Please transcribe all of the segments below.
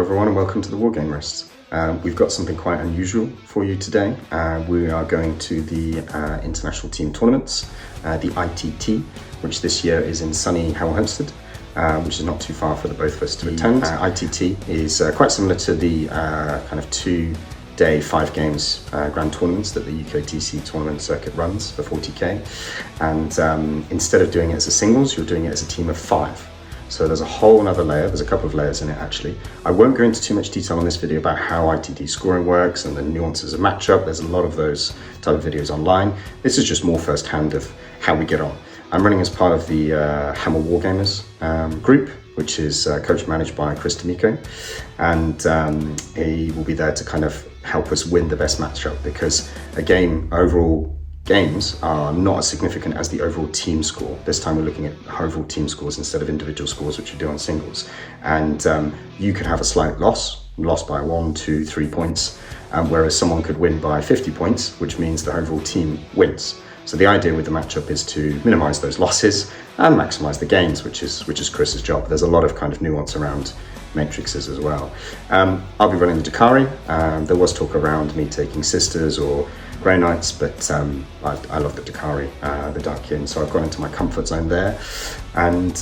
everyone and welcome to the Wargamerist. We've got something quite unusual for you today. We are going to the International Team Tournaments, the ITT, which this year is in sunny Hemel which is not too far for the both of us to attend. ITT is quite similar to the kind of 2-day 5 games grand tournaments that the UKTC tournament circuit runs for 40k. And instead of doing it as a singles, you're doing it as a team of 5. So there's a whole other layer, there's a couple of layers in it actually. I won't go into too much detail on this video about how ITT scoring works and the nuances of matchup. There's a lot of those type of videos online. This is just more firsthand of how we get on. I'm running as part of the Hemel Wargammers group, which is coached and managed by Chris D'Amico. And he will be there to kind of help us win the best matchup, because a game overall, games are not as significant as the overall team score. This time we're looking at overall team scores instead of individual scores, which you do on singles. And you could have a slight loss by 1, 2, 3 points, whereas someone could win by 50 points, which means the overall team wins. So the idea with the matchup is to minimize those losses and maximize the gains, which is Chris's job. There's a lot of kind of nuance around matrices as well. I'll be running the Drukhari. There was talk around me taking Sisters or Grey Knights, but I love the Drukhari, the Dark Kin, so I've gone into my comfort zone there. And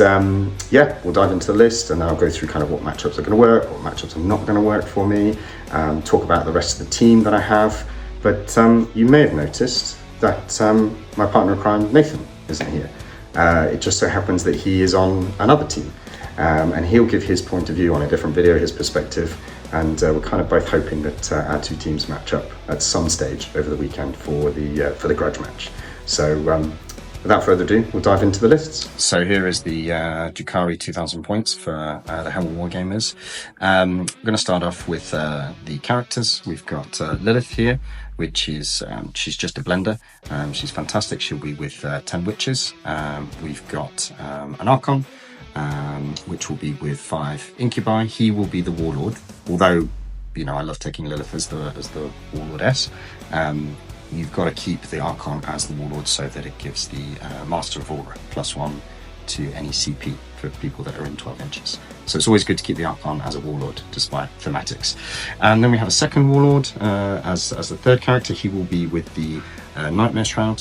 yeah, we'll dive into the list and then I'll go through kind of what matchups are going to work, what matchups are not going to work for me, talk about the rest of the team that I have. But you may have noticed that my partner in crime, Nathan, isn't here. It just so happens that he is on another team. And he'll give his point of view on a different video, his perspective, and we're kind of both hoping that our two teams match up at some stage over the weekend for the grudge match. So without further ado, we'll dive into the lists. So here is the Drukhari 2,000 points for the Hemel Wargammers. I'm going to start off with the characters. We've got Lelith here, which is she's just a blender. She's fantastic. She'll be with 10 witches. We've got an Archon, which will be with 5 incubi. He will be the Warlord, although, you know, I love taking Lelith as the Warlordess. You've got to keep the Archon as the Warlord so that it gives the Master of Aura +1 to any CP for people that are in 12 inches. So it's always good to keep the Archon as a Warlord, despite thematics. And then we have a second Warlord as the third character. He will be with the Nightmare Shroud,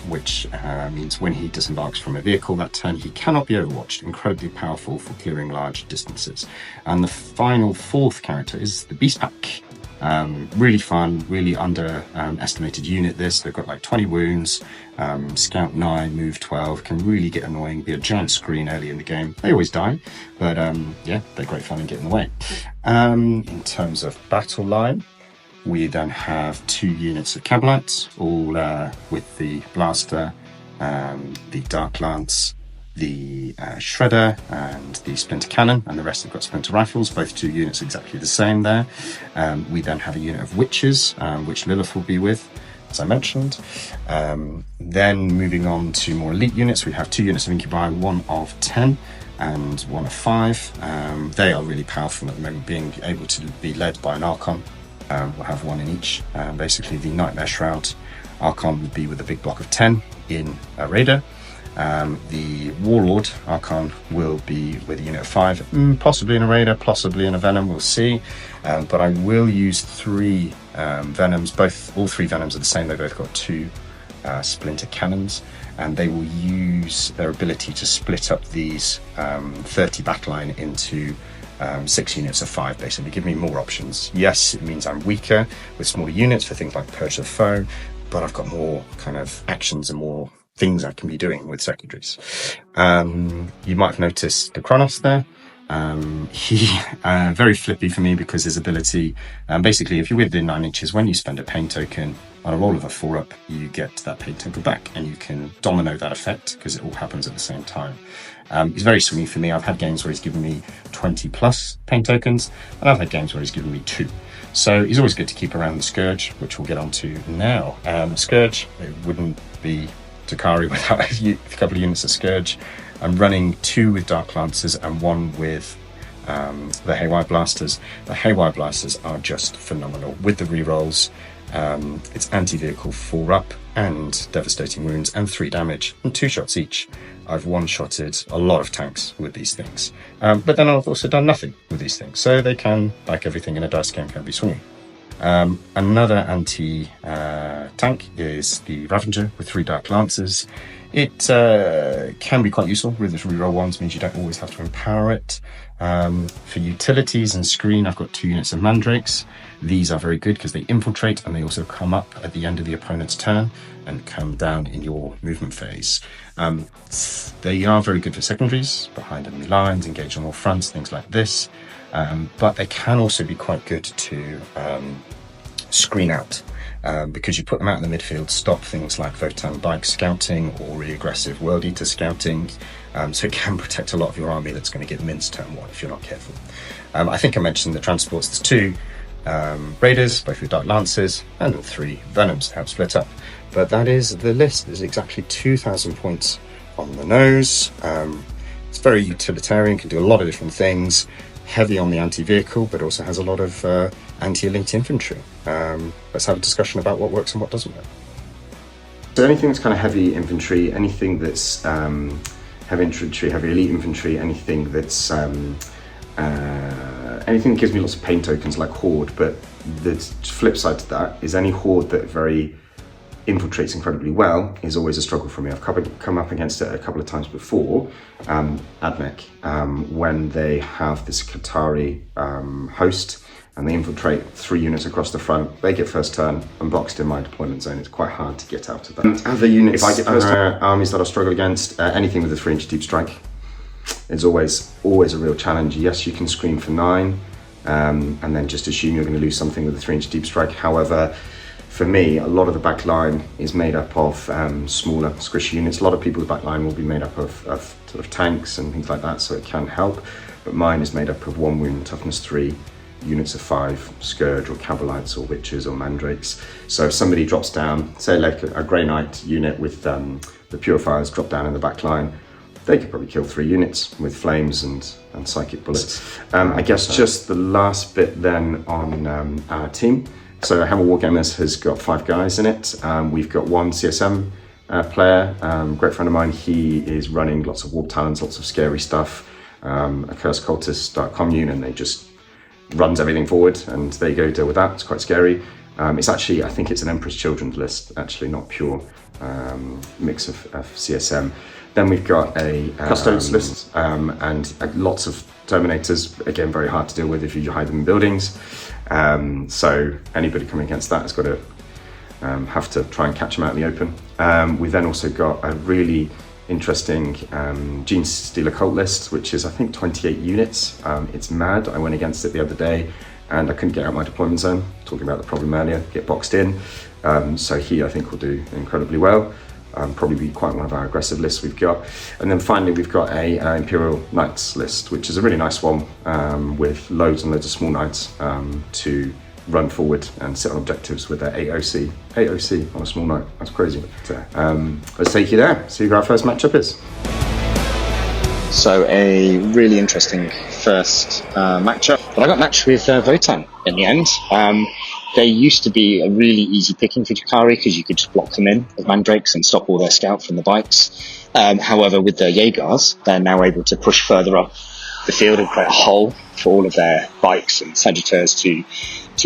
which means when he disembarks from a vehicle that turn, he cannot be overwatched. Incredibly powerful for clearing large distances. And the final fourth character is the Beast Pack. Really fun, really underestimated unit this. They've got like 20 wounds, scout 9, move 12, can really get annoying, be a giant screen early in the game. They always die, but yeah, they're great fun and get in the way. In terms of battle line, we then have 2 units of Kabalites, all with the Blaster, the Dark Lance, the Shredder and the Splinter Cannon, and the rest have got Splinter Rifles, both 2 units exactly the same there. We then have a unit of Witches, which Lelith will be with, as I mentioned. Then moving on to more elite units, we have 2 units of Incubi, 1 of 10 and 1 of 5. They are really powerful at the moment, being able to be led by an Archon. We'll have 1 in each. Basically the Nightmare Shroud Archon would be with a big block of 10 in a Raider. The Warlord Archon will be with a unit of 5, possibly in a Raider, possibly in a Venom, we'll see. But I will use 3 Venoms. All 3 Venoms are the same. They've both got 2 Splinter Cannons, and they will use their ability to split up these 30 battleline into 6 units of 5, basically, give me more options. Yes, it means I'm weaker with smaller units for things like Purge the Foe, but I've got more kind of actions and more things I can be doing with secondaries. You might have noticed the Kronos there. He very flippy for me because his ability, basically if you're within 9 inches, when you spend a pain token on a roll of a 4-up, you get that pain token back and you can domino that effect because it all happens at the same time. He's very swingy for me. I've had games where he's given me 20 plus pain tokens, and I've had games where he's given me 2. So he's always good to keep around the Scourge, which we'll get onto now. Scourge, it wouldn't be Drukhari without a couple of units of Scourge. I'm running 2 with Dark Lancers and 1 with the Haywire Blasters. The Haywire Blasters are just phenomenal with the rerolls. It's anti-vehicle 4-up and devastating wounds and 3 damage and 2 shots each. I've one-shotted a lot of tanks with these things. But then I've also done nothing with these things. So they can, like everything in a dice game, can be swinging. Another anti-tank is the Ravager with 3 Dark Lancers. It can be quite useful with its reroll ones, means you don't always have to empower it. For utilities and screen, I've got 2 units of Mandrakes. These are very good because they infiltrate and they also come up at the end of the opponent's turn and come down in your movement phase. They are very good for secondaries, behind enemy lines, engage on all fronts, things like this. But they can also be quite good to screen out, because you put them out in the midfield, stop things like Votan Bike scouting or really aggressive World Eater scouting. So it can protect a lot of your army that's going to get minced turn 1 if you're not careful. I think I mentioned the transports. There's 2 Raiders, both with Dark Lancers, and 3 Venoms to help split up. But that is the list. There's exactly 2,000 points on the nose. It's very utilitarian, can do a lot of different things. Heavy on the anti-vehicle, but also has a lot of anti-elite infantry. Let's have a discussion about what works and what doesn't work. So anything that's kind of heavy infantry, anything that's heavy infantry, heavy elite infantry, anything that's anything that gives me lots of pain tokens like Horde, but the flip side to that is any Horde that infiltrates incredibly well is always a struggle for me. I've come up against it a couple of times before. Admech, when they have this Qatari host and they infiltrate 3 units across the front, they get first turn and boxed in my deployment zone. It's quite hard to get out of that. Other units, if I get first armies that I struggle against, anything with a 3-inch deep strike, it's always a real challenge. Yes, you can screen for 9 and then just assume you're going to lose something with a 3-inch deep strike. However, for me, a lot of the back line is made up of smaller, squishy units. A lot of people's back line will be made up of sort of tanks and things like that, so it can help. But mine is made up of 1 wound, toughness 3, units of 5, Scourge or Kabalites or Witches or Mandrakes. So if somebody drops down, say like a Grey Knight unit with the Purifiers drop down in the back line, they could probably kill 3 units with flames and psychic bullets. I guess just the last bit then on our team. So Hemel Wargammers has got 5 guys in it. We've got 1 CSM player, great friend of mine. He is running lots of warp talons, lots of scary stuff, a cursed cultist, dark commune, and they just runs everything forward, and there you go, deal with that. It's quite scary. It's actually, I think it's an Emperor's Children's list, actually not pure mix of CSM. Then we've got a Custodes list and lots of Terminators, again very hard to deal with if you hide them in buildings. So anybody coming against that has got to have to try and catch them out in the open. We've then also got a really interesting Gene Stealer Cult list, which is I think 28 units. It's mad. I went against it the other day and I couldn't get out my deployment zone. Talking about the problem earlier, get boxed in. So he I think will do incredibly well. Probably be quite one of our aggressive lists we've got. And then finally we've got a Imperial Knights list, which is a really nice one with loads and loads of small knights to run forward and sit on objectives with their 8OC. 8OC on a small knight, that's crazy. Let's take you there, see who our first matchup is. So a really interesting first matchup. But I got matched with Votan in the end. They used to be a really easy picking for Drukhari because you could just block them in with Mandrakes and stop all their scout from the bikes. However, with their Jaegers, they're now able to push further up the field and create a hole for all of their bikes and Sagittars to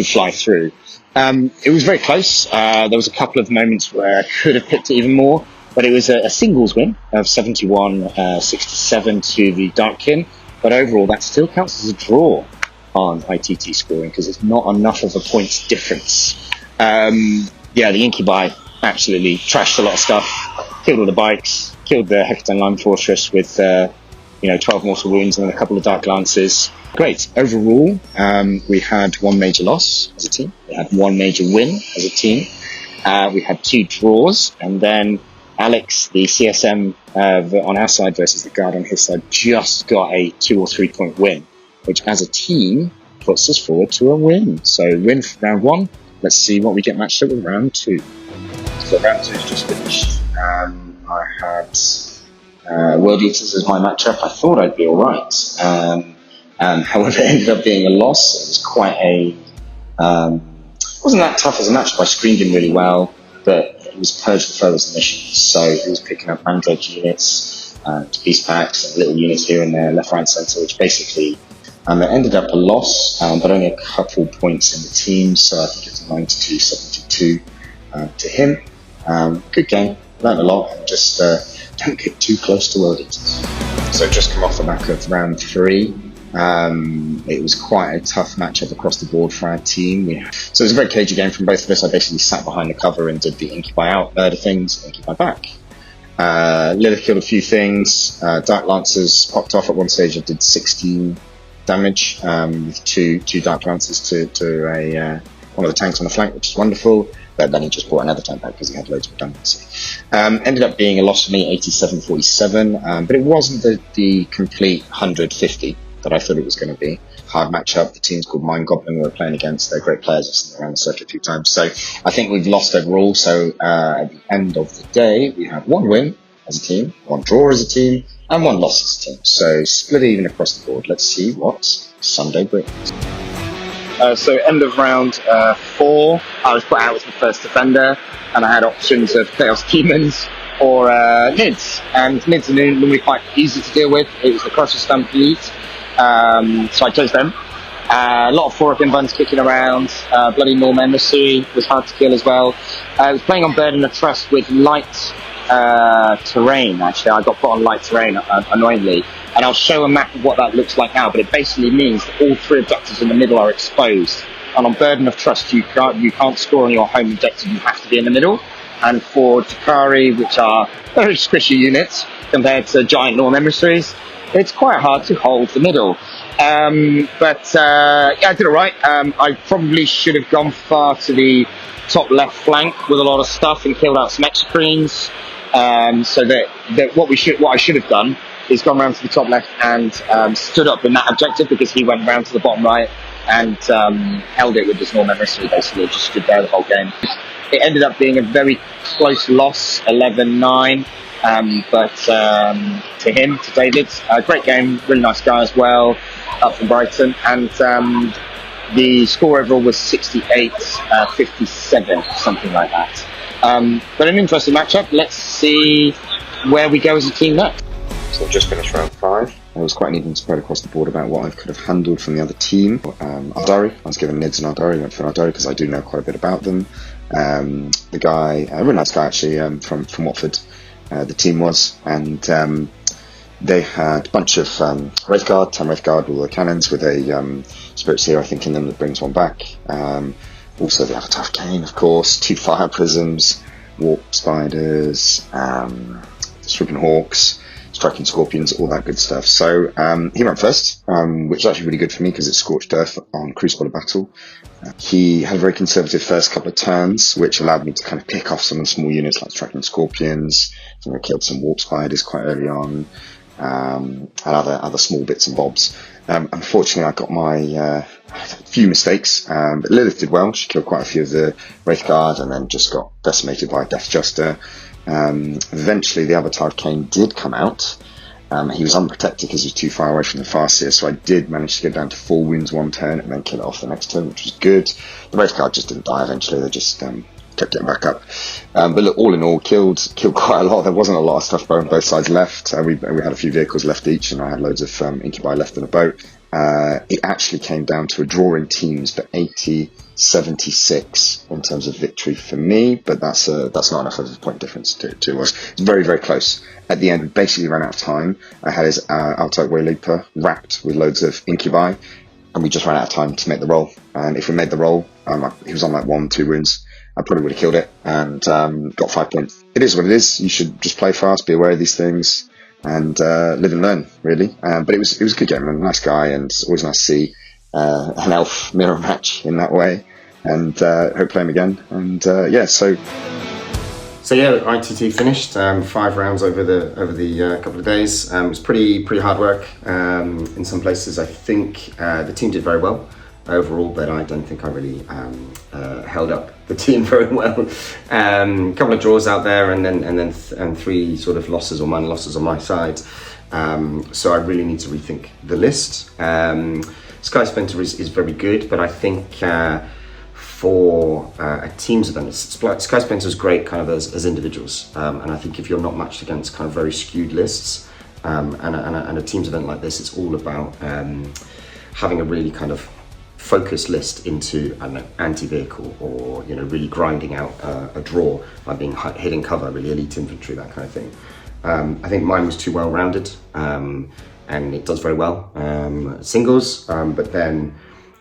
fly through. It was very close. There was a couple of moments where I could have picked it even more, but it was a singles win of 71-67 to the Darkkin. But overall, that still counts as a draw on ITT scoring because it's not enough of a points difference. The Incubi absolutely trashed a lot of stuff, killed all the bikes, killed the Hecatan Lime Fortress with 12 mortal wounds and then a couple of Dark Lances. Great. Overall, we had 1 major loss as a team. We had 1 major win as a team. We had 2 draws, and then Alex, the CSM on our side versus the Guard on his side, just got a 2 or 3 point win, which as a team puts us forward to a win. So win for round 1. Let's see what we get matched up with round 2. So round 2 is just finished. I had World Eaters as my matchup. I thought I'd be alright. However, it ended up being a loss. It was quite wasn't that tough as a matchup. I screened him really well, but it was Purge the Foe as a mission. So he was picking up Mandrake units. beast packs and little units here and there, left, right, centre, which basically it ended up a loss, but only a couple points in the team, so I think it's 92-72 to him. Good game, learned a lot, and just don't get too close to world eaters. So just come off the back of round 3. It was quite a tough matchup across the board for our team. So it was a very cagey game from both of us. I basically sat behind the cover and did the Incubi out, murder things, Incubi back. Lelith killed a few things. Dark Lancers popped off at one stage. I did 16 damage with two Dark Lancers to one of the tanks on the flank, which is wonderful. But then he just brought another tank back because he had loads of redundancy. Ended up being a loss for me, 87-47, but it wasn't the complete 150 that I thought it was going to be. Hard matchup. The team's called Mind Goblin we were playing against. They're great players. I've seen them around the circuit a few times. So I think we've lost overall. So at the end of the day, we have 1 win as a team, 1 draw as a team, and 1 loss as a team. So split even across the board. Let's see what Sunday brings. So end of round 4, I was put out as the first defender, and I had options of Chaos Demons or Nids. And Nids are normally quite easy to deal with. It was the Crusher Stampede, so I chose them. A lot of 4-up buns kicking around. Bloody Norm Emissary was hard to kill as well. I was playing on Burden of Trust with light terrain, actually. I got put on light terrain, annoyingly. And I'll show a map of what that looks like now, but it basically means that all 3 objectives in the middle are exposed. And on Burden of Trust, you can't score on your home objective, you have to be in the middle. And for Drukhari, which are very squishy units compared to giant Norm Emissaries, it's quite hard to hold the middle. But yeah, I did alright. I probably should have gone far to the top left flank with a lot of stuff and killed out some Exocrines. So that what I should have done is gone round to the top left and stood up in that objective, because he went round to the bottom right and held it with his Norm Emissary, basically just stood there the whole game. It ended up being a very close loss, 11-9, but to him, to David, great game, really nice guy as well, up from Brighton, and the score overall was 68-57, something like that. But an interesting matchup. Let's see where we go as a team next. So I've just finished round 5. It was quite an even spread across the board about what I could have handled from the other team. Ardari, I was given Nids and Ardari, went for Ardari because I do know quite a bit about them. The guy, a really nice guy actually, from Watford, the team was, and they had a bunch of Wraithguard, 10 Wraithguard, all the cannons with a Spirit Seer, I think, in them that brings 1 back. Also the Avatar of Cain, of course, 2 Fire Prisms, Warp Spiders, Stricken Hawks, Striking Scorpions, all that good stuff. So he went first, which is actually really good for me because it's Scorched Earth on Crucible of Battle. He had a very conservative first couple of turns, which allowed me to kind of pick off some of the small units like Striking Scorpions. I think I killed some Warp Spiders quite early on, and other small bits and bobs. Unfortunately, I got my few mistakes, but Lelith did well. She killed quite a few of the Wraithguard and then just got decimated by Death Juster. Eventually the Avatar of Cain did come out. He was unprotected because he was too far away from the Farseer, so I did manage to get down to 4 wounds 1 turn and then kill it off the next turn, which was good. The Wraithguard just didn't die eventually, they just kept getting back up. But look, all in all, killed quite a lot. There wasn't a lot of stuff on both sides left. We had a few vehicles left each, and I had loads of Incubi left in a boat. It actually came down to a draw in teams, but 80-76 in terms of victory for me, but that's not enough of a point difference to us. It's very, very close. At the end, we basically ran out of time. I had his Alto Wayleaper wrapped with loads of Incubi, and we just ran out of time to make the roll. And if we made the roll, he was on like 1-2 wounds. I probably would have killed it and got 5 points. It is what it is. You should just play fast, be aware of these things, and live and learn, really. But it was a good game. A nice guy, and it's always nice to see an elf mirror match in that way. And hope to play him again. And yeah, so yeah, ITT finished 5 rounds over the couple of days. It was pretty hard work. In some places, I think the team did very well overall, but I don't think I really held up the team very well. A couple of draws out there, and 3 sort of losses or minor losses on my side. So I really need to rethink the list. Skysplinter is very good, but I think for teams of them, Skysplinter is great kind of as individuals. And I think if you're not matched against kind of very skewed lists, and a teams event like this, it's all about having a really kind of focused list into, I don't know, anti-vehicle, or really grinding out a draw by being hidden cover, really elite infantry, that kind of thing. I think mine was too well rounded, and it does very well singles, but then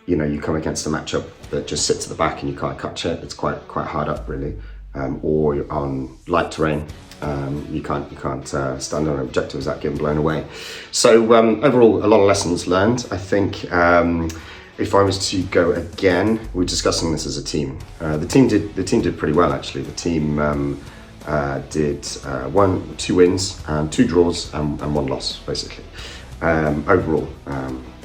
you come against a matchup that just sits at the back and you can't catch it. It's quite hard up, really. Or you're on light terrain, you can't stand on objectives without getting blown away. So overall, a lot of lessons learned. I think if I was to go again, we're discussing this as a team. The team did pretty well, actually. The team did 2 wins, 2 draws, and 1 loss, basically, overall.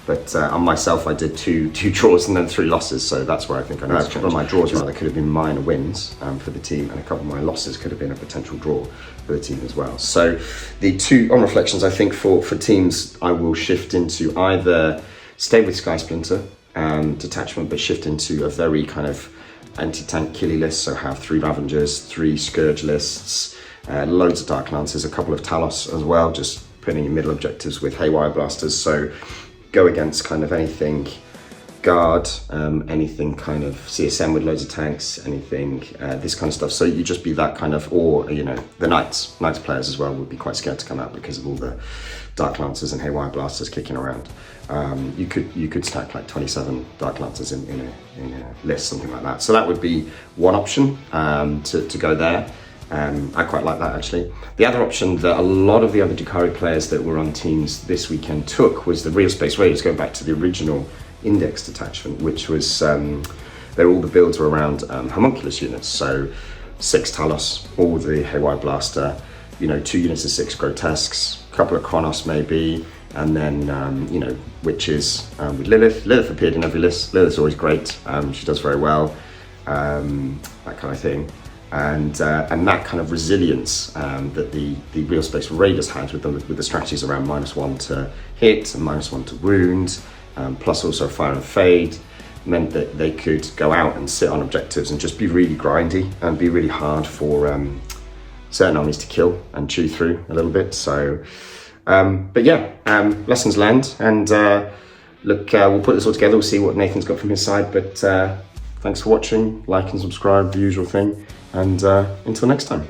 But on myself, I did two draws and then 3 losses, so that's where I think I know. A couple of my draws rather could have been minor wins for the team, and a couple of my losses could have been a potential draw for the team as well. So the 2 on reflections, I think for teams, I will shift into either stay with Skysplinter detachment, but shift into a very kind of anti-tank killy list, so have 3 Ravengers, 3 Scourge lists, loads of Dark Lancers, a couple of Talos as well, just putting in middle objectives with Haywire Blasters. So go against kind of anything guard, anything kind of CSM with loads of tanks, anything this kind of stuff. So you just be that kind of, or the Knights players as well would be quite scared to come out because of all the Dark Lancers and Haywire Blasters kicking around. You could stack like 27 Dark Lancers in a list, something like that. So that would be one option to go there. I quite like that, actually. The other option that a lot of the other Drukhari players that were on teams this weekend took was the Real Space Raiders, going back to the original Index detachment, which was all the builds were around homunculus units. So 6 Talos, all the Haywire Blaster, 2 units of 6 Grotesques, a couple of Chronos maybe, and then witches with Lelith. Lelith appeared in every list. Lelith's always great. She does very well, that kind of thing. And that kind of resilience that the Real Space Raiders had with the strategies around -1 to hit and -1 to wound, plus also Fire and Fade, meant that they could go out and sit on objectives and just be really grindy and be really hard for certain armies to kill and chew through a little bit. So, but yeah, lessons learned, and look, we'll put this all together. We'll see what Nathan's got from his side. But thanks for watching. Like and subscribe, the usual thing. And until next time.